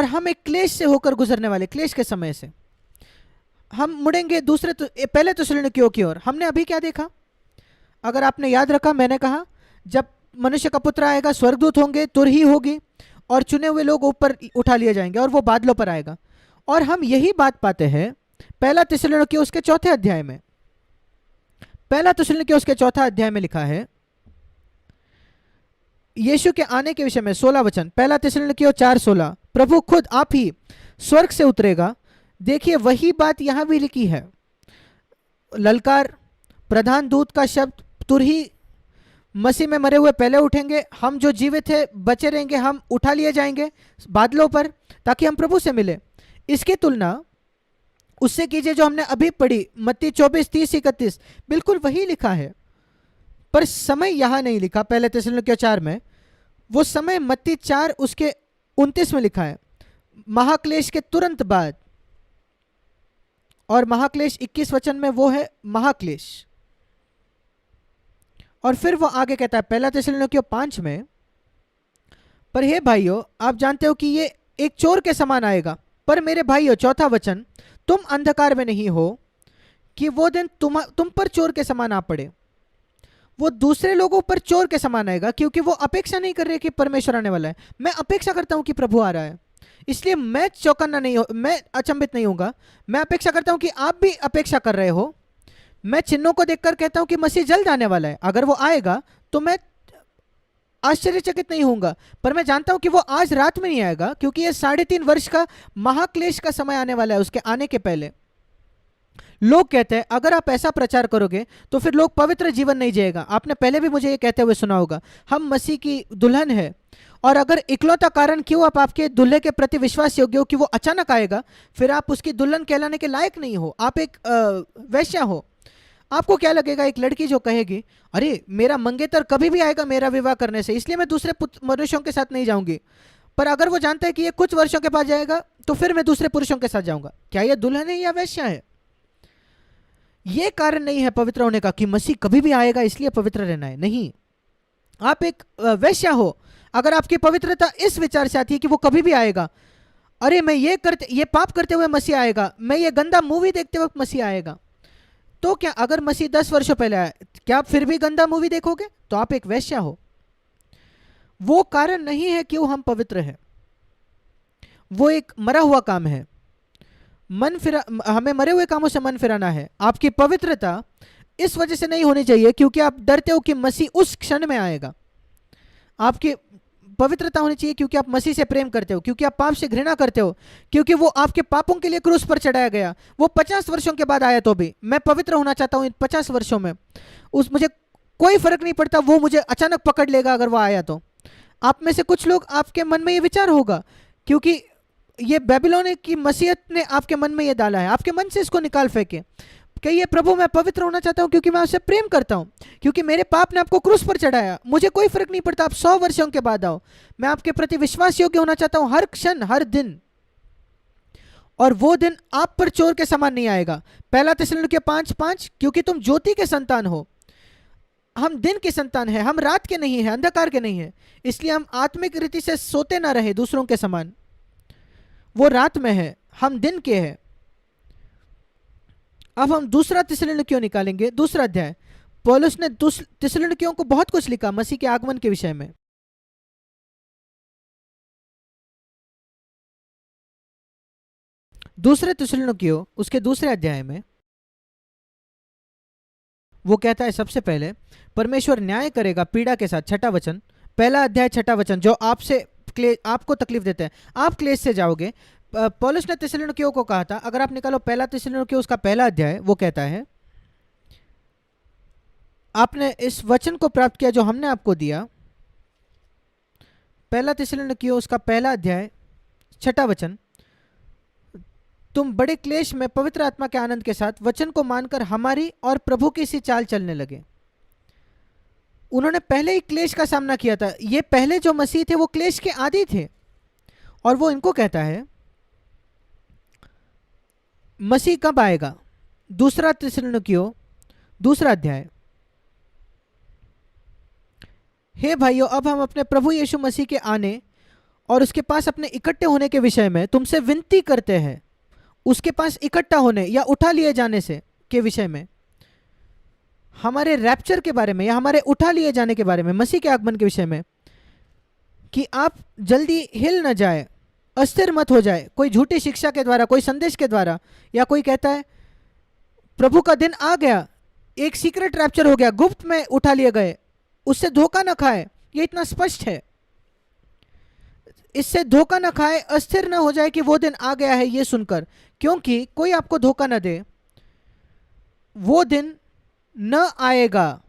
और हम एक क्लेश से होकर गुजरने वाले, क्लेश के समय से हम मुड़ेंगे पहले थिस्सलुनीकियों की ओर। हमने अभी क्या देखा? अगर आपने याद रखा, मैंने कहा जब मनुष्य का पुत्र आएगा, स्वर्गदूत होंगे, तुरही होगी और चुने हुए लोग ऊपर उठा लिए जाएंगे और वो बादलों पर आएगा। और हम यही बात पाते हैं पहला थिस्सलुनीकियों उसके चौथे अध्याय में। पहला थिस्सलुनीकियों उसके चौथा अध्याय में लिखा है यीशु के आने के विषय में 16 वचन, पहला थिस्सलुनीकियों 4:16, प्रभु खुद आप ही स्वर्ग से उतरेगा। देखिए वही बात यहां भी लिखी है, ललकार, प्रधान दूत का शब्द, तुरही, मसीह में मरे हुए पहले उठेंगे, हम जो जीवित है बचे रहेंगे, हम उठा लिए जाएंगे बादलों पर ताकि हम प्रभु से मिले। इसकी तुलना उससे कीजिए जो हमने अभी पढ़ी, मत्ती 24:30-31, बिल्कुल वही लिखा है, पर समय यहां नहीं लिखा। पहले थिस्सलुनीकियों 4 में वो समय मत्ती 4 उसके 29 में लिखा है, महाक्लेश के तुरंत बाद। और महाक्लेश 21 वचन में वो है महाक्लेश। और फिर वो आगे कहता है पहला थिस्सलुनीकियों 5 में, पर हे भाइयों आप जानते हो कि ये एक चोर के समान आएगा, पर मेरे भाइयों, चौथा वचन, तुम अंधकार में नहीं हो कि वो दिन तुम पर चोर के समान आ पड़े। वो दूसरे लोगों पर चोर के समान आएगा क्योंकि वो अपेक्षा नहीं कर रहे कि परमेश्वर आने वाला है। मैं अपेक्षा करता हूं कि प्रभु आ रहा है, इसलिए मैं चौकन्ना नहीं हो, मैं अचंभित नहीं होऊंगा। मैं अपेक्षा करता हूं कि आप भी अपेक्षा कर रहे हो। मैं चिन्हों को देखकर कहता हूं कि मसीह जल्द आने वाला है, अगर वो आएगा तो मैं आश्चर्यचकित नहीं होऊंगा, पर मैं जानता हूं कि वो आज रात में नहीं आएगा क्योंकि ये 3.5 वर्ष का महाक्लेश का समय आने वाला है उसके आने के पहले। लोग कहते हैं अगर आप ऐसा प्रचार करोगे तो फिर लोग पवित्र जीवन नहीं जिएगा। आपने पहले भी मुझे ये कहते हुए सुना होगा, हम मसीह की दुल्हन है, और अगर इकलौता कारण क्यों आप आपके दुल्हे के प्रति विश्वास योग्य हो कि वो अचानक आएगा, फिर आप उसकी दुल्हन कहलाने के लायक नहीं हो, आप एक वैश्या हो। आपको क्या लगेगा, एक लड़की जो कहेगी अरे मेरा मंगेतर कभी भी आएगा मेरा विवाह करने से, इसलिए मैं दूसरे मनुष्यों के साथ नहीं जाऊंगी। पर अगर वो जानता है कि ये कुछ वर्षों के बाद जाएगा तो फिर मैं दूसरे पुरुषों के साथ जाऊंगा, क्या ये दुल्हन है या वैश्या है? ये कारण नहीं है पवित्र होने का कि मसीह कभी भी आएगा इसलिए पवित्र रहना है, नहीं। आप एक वैश्या हो, अगर आपकी पवित्रता इस विचार से आती है कि वो कभी भी आएगा, अरे मैं ये पाप करते हुए मसीह आएगा, मैं ये गंदा मूवी देखते वक्त मसीह आएगा, तो क्या अगर मसीह 10 वर्षों पहले आया, क्या आप फिर भी गंदा मूवी देखोगे? तो आप एक वैश्या हो। वो कारण नहीं है क्यों हम पवित्र हैं, वो एक मरा हुआ काम है। हमें मरे हुए कामों से मन फिराना है। आपकी पवित्रता इस वजह से नहीं होनी चाहिए क्योंकि आप डरते हो कि मसीह उस क्षण में आएगा। आपकी पवित्रता होनी चाहिए क्योंकि आप मसीह से प्रेम करते हो, क्योंकि आप पाप से घृणा करते हो, क्योंकि वो आपके पापों के लिए क्रूस पर चढ़ाया गया। वो 50 वर्षों के बाद आया तो भी मैं पवित्र होना चाहता हूं इन 50 वर्षों में। मुझे कोई फर्क नहीं पड़ता वो मुझे अचानक पकड़ लेगा अगर वो आया तो। आप में से कुछ लोग, आपके मन में ये विचार होगा क्योंकि ये बेबीलोन की मसीहत ने आपके मन में ये डाला है, आपके मन से इसको निकाल फेंके कि ये प्रभु मैं पवित्र होना चाहता हूं क्योंकि मैं आपसे प्रेम करता हूं, क्योंकि मेरे पाप ने आपको क्रूस पर चढ़ाया। मुझे कोई फर्क नहीं पड़ता आप 100 वर्षों के बाद आओ, मैं आपके प्रति विश्वास योग्य होना चाहता हूं हर क्षण हर दिन। और वो दिन आप पर चोर के समान नहीं आएगा। पहला थिस्सलुनीकियों 5:5, क्योंकि तुम ज्योति के संतान हो, हम दिन के संतान हैं, हम रात के नहीं हैं, अंधकार के नहीं हैं, इसलिए हम आत्मिक रीति से सोते ना रहे दूसरों के समान। वो रात में है, हम दिन के हैं। अब हम दूसरा थिस्सलुनीकियों निकालेंगे, दूसरा अध्याय। पौलुस ने थिस्सलुनीकियों को बहुत कुछ लिखा मसीह के आगमन के विषय में। दूसरे थिस्सलुनीकियों उसके दूसरे अध्याय में वो कहता है सबसे पहले परमेश्वर न्याय करेगा पीड़ा के साथ, छठा वचन, पहला अध्याय छठा वचन, जो आपको तकलीफ देते हैं, आप क्लेश से जाओगे। पौलुस ने थिस्सलुनीकियों को कहा था, अगर आप निकालो पहला थिस्सलुनीकियों उसका पहला अध्याय, वो कहता है आपने इस वचन को प्राप्त किया जो हमने आपको दिया। पहला थिस्सलुनीकियों उसका पहला अध्याय छठा वचन, तुम बड़े क्लेश में पवित्र आत्मा के आनंद के साथ वचन को मानकर हमारी और प्रभु की सी चाल चलने लगे। उन्होंने पहले ही क्लेश का सामना किया था। ये पहले जो मसीह थे वो क्लेश के आदी थे, और वो इनको कहता है मसीह कब आएगा। दूसरा थिस्सलुनीकियों दूसरा अध्याय, हे भाइयों अब हम अपने प्रभु यीशु मसीह के आने और उसके पास अपने इकट्ठे होने के विषय में तुमसे विनती करते हैं, उसके पास इकट्ठा होने या उठा लिए जाने से के विषय में, हमारे रैप्चर के बारे में या हमारे उठा लिए जाने के बारे में, मसीह के आगमन के विषय में, कि आप जल्दी हिल न जाए, अस्थिर मत हो जाए कोई झूठी शिक्षा के द्वारा, कोई संदेश के द्वारा, या कोई कहता है प्रभु का दिन आ गया, एक सीक्रेट रैप्चर हो गया, गुप्त में उठा लिए गए, उससे धोखा न खाए। ये इतना स्पष्ट है, इससे धोखा न खाए, अस्थिर न हो जाए कि वो दिन आ गया है ये सुनकर, क्योंकि कोई आपको धोखा न दे, वो दिन न आएगा।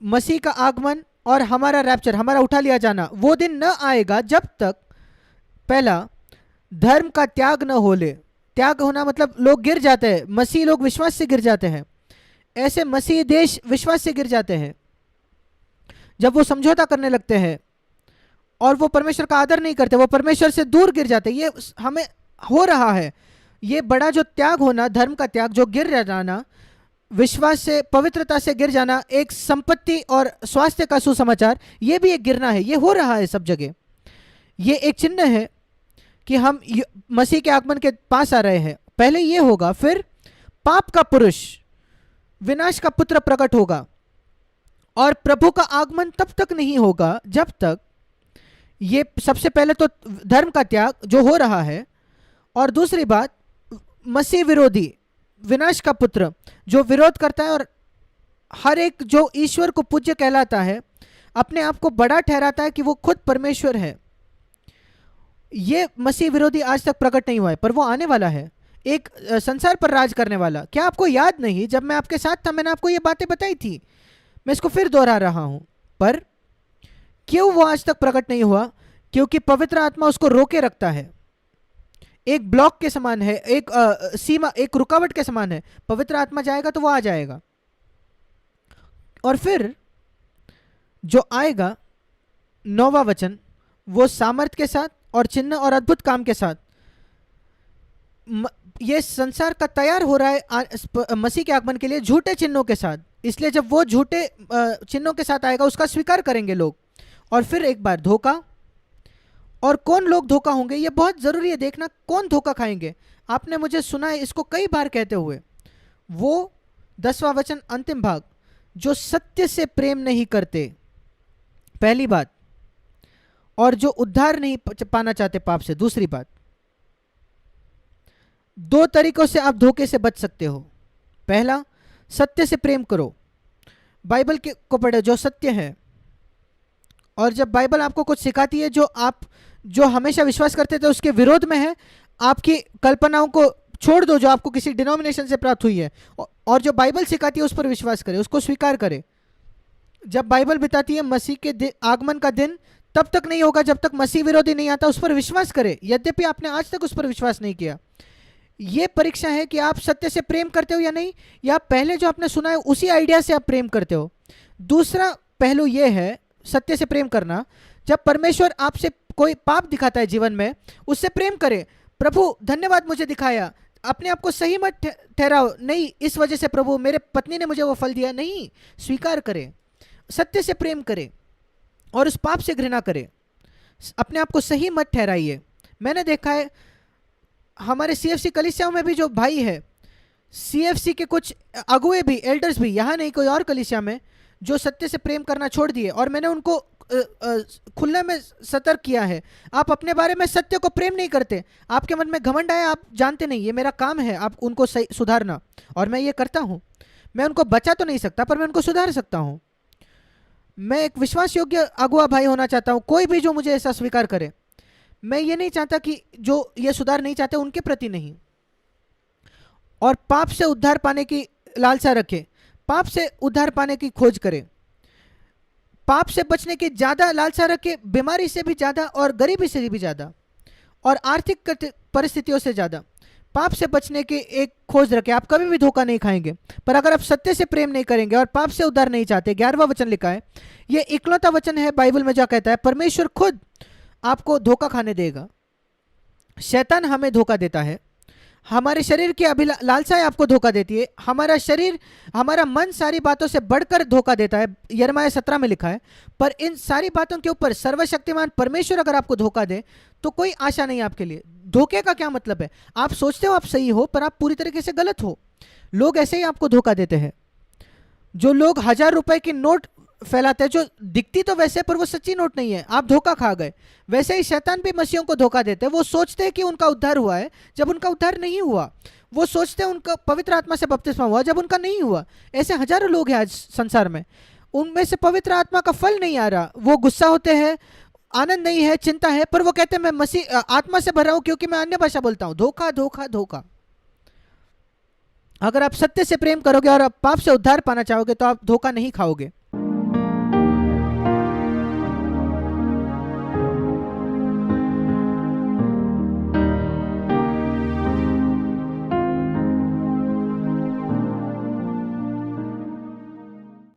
मसीह का आगमन और हमारा रैप्चर, हमारा उठा लिया जाना, वो दिन न आएगा जब तक पहला धर्म का त्याग न हो ले। त्याग होना मतलब लोग गिर जाते हैं, मसीह लोग विश्वास से गिर जाते हैं, ऐसे मसीह देश विश्वास से गिर जाते हैं जब वो समझौता करने लगते हैं और वो परमेश्वर का आदर नहीं करते, वो परमेश्वर से दूर गिर जाते हैं। ये हमें हो रहा है, ये बड़ा जो त्याग होना, धर्म का त्याग, जो गिर जाना, विश्वास से, पवित्रता से गिर जाना, एक संपत्ति और स्वास्थ्य का सुसमाचार, ये भी एक गिरना है, ये हो रहा है सब जगह। ये एक चिन्ह है कि हम मसीह के आगमन के पास आ रहे हैं। पहले ये होगा, फिर पाप का पुरुष, विनाश का पुत्र प्रकट होगा, और प्रभु का आगमन तब तक नहीं होगा जब तक ये, सबसे पहले तो धर्म का त्याग जो हो रहा है, और दूसरी बात मसीह विरोधी, विनाश का पुत्र जो विरोध करता है और हर एक जो ईश्वर को पूज्य कहलाता है, अपने आप को बड़ा ठहराता है कि वो खुद परमेश्वर है, ये मसीह विरोधी आज तक प्रकट नहीं हुआ है, पर वो आने वाला है, एक संसार पर राज करने वाला। क्या आपको याद नहीं, जब मैं आपके साथ था मैंने आपको ये बातें बताई थी, मैं इसको फिर दोहरा रहा हूं, पर क्यों वो आज तक प्रकट नहीं हुआ? क्योंकि पवित्र आत्मा उसको रोके रखता है, एक ब्लॉक के समान है, एक सीमा, एक रुकावट के समान है। पवित्र आत्मा जाएगा तो वो आ जाएगा, और फिर जो आएगा 9वां वचन, वो सामर्थ के साथ और चिन्ह और अद्भुत काम के साथ, ये संसार का तैयार हो रहा है मसीह के आगमन के लिए झूठे चिन्हों के साथ। इसलिए जब वो झूठे चिन्हों के साथ आएगा, उसका स्वीकार करेंगे लोग, और फिर एक बार धोखा। और कौन लोग धोखा होंगे, ये बहुत जरूरी है देखना, कौन धोखा खाएंगे। आपने मुझे सुना है इसको कई बार कहते हुए, वो 10वां वचन अंतिम भाग, जो सत्य से प्रेम नहीं करते, पहली बात, और जो उद्धार नहीं पाना चाहते पाप से, दूसरी बात। दो तरीकों से आप धोखे से बच सकते हो। पहला, सत्य से प्रेम करो, बाइबल को पढ़ो जो सत्य है, और जब बाइबल आपको कुछ सिखाती है जो हमेशा विश्वास करते थे उसके विरोध में है, आपकी कल्पनाओं को छोड़ दो जो आपको किसी डिनोमिनेशन से प्राप्त हुई है, और जो बाइबल सिखाती है उस पर विश्वास करें, उसको स्वीकार करें। जब बाइबल बताती है मसीह के आगमन का दिन तब तक नहीं होगा जब तक मसीह विरोधी नहीं आता, उस पर विश्वास करें, यद्यपि आपने आज तक उस पर विश्वास नहीं किया। ये परीक्षा है कि आप सत्य से प्रेम करते हो या नहीं, या पहले जो आपने सुना है उसी आइडिया से आप प्रेम करते हो। दूसरा पहलू ये है सत्य से प्रेम करना, जब परमेश्वर आपसे कोई पाप दिखाता है जीवन में, उससे प्रेम करें। प्रभु धन्यवाद मुझे दिखाया, अपने आप को सही मत ठहराओ, नहीं इस वजह से प्रभु मेरे पत्नी ने मुझे वो फल दिया, नहीं, स्वीकार करें, सत्य से प्रेम करें और उस पाप से घृणा करें, अपने आप को सही मत ठहराइए। मैंने देखा है हमारे सीएफसी कलीसियाओं में भी जो भाई है, सीएफसी के कुछ अगुए भी, एल्डर्स भी, यहाँ नहीं कोई और कलीसिया में, जो सत्य से प्रेम करना छोड़ दिए, और मैंने उनको खुले में सतर्क किया है, आप अपने बारे में सत्य को प्रेम नहीं करते, आपके मन में घमंड आया, आप जानते नहीं, ये मेरा काम है आप उनको सुधारना, और मैं ये करता हूँ। मैं उनको बचा तो नहीं सकता, पर मैं उनको सुधार सकता हूँ। मैं एक विश्वास योग्य अगुआ भाई होना चाहता हूँ, कोई भी जो मुझे ऐसा स्वीकार करे। मैं ये नहीं चाहता कि जो ये सुधार नहीं चाहते उनके प्रति नहीं, और पाप से उद्धार पाने की लालसा रखे, पाप से उद्धार पाने की खोज करे, पाप से बचने की ज़्यादा लालसा रखे, बीमारी से भी ज़्यादा और गरीबी से भी ज़्यादा और आर्थिक परिस्थितियों से ज़्यादा पाप से बचने की एक खोज रखें। आप कभी भी धोखा नहीं खाएंगे। पर अगर आप सत्य से प्रेम नहीं करेंगे और पाप से उद्धार नहीं चाहते, 11वां वचन लिखा है, ये इकलौता वचन है बाइबल में जो कहता है परमेश्वर खुद आपको धोखा खाने देगा। शैतान हमें धोखा देता है, हमारे शरीर की लालसाएं आपको धोखा देती है, हमारा शरीर, हमारा मन सारी बातों से बढ़कर धोखा देता है, यिर्मयाह 17 में लिखा है। पर इन सारी बातों के ऊपर सर्वशक्तिमान परमेश्वर अगर आपको धोखा दे तो कोई आशा नहीं आपके लिए। धोखे का क्या मतलब है? आप सोचते हो आप सही हो पर आप पूरी तरीके से गलत हो। लोग ऐसे ही आपको धोखा देते हैं। जो लोग 1,000 रुपए की नोट फैलाते हैं, जो दिखती तो वैसे पर वो सच्ची नोट नहीं है, आप धोखा खा गए। वैसे ही शैतान भी मसीहों को धोखा देते हैं। वो सोचते हैं कि उनका उद्धार हुआ है जब उनका उद्धार नहीं हुआ। वो सोचते हैं उनका पवित्र आत्मा से बपतिस्मा हुआ जब उनका नहीं हुआ। ऐसे हजारों लोग हैं आज संसार में, उनमें से पवित्र आत्मा का फल नहीं आ रहा। वो गुस्सा होते हैं, आनंद नहीं है, चिंता है, पर वो कहते हैं मैं मसीह आत्मा से भरा हूं क्योंकि मैं अन्य भाषा बोलता हूं। धोखा धोखा धोखा। अगर आप सत्य से प्रेम करोगे और आप पाप से उद्धार पाना चाहोगे तो आप धोखा नहीं खाओगे।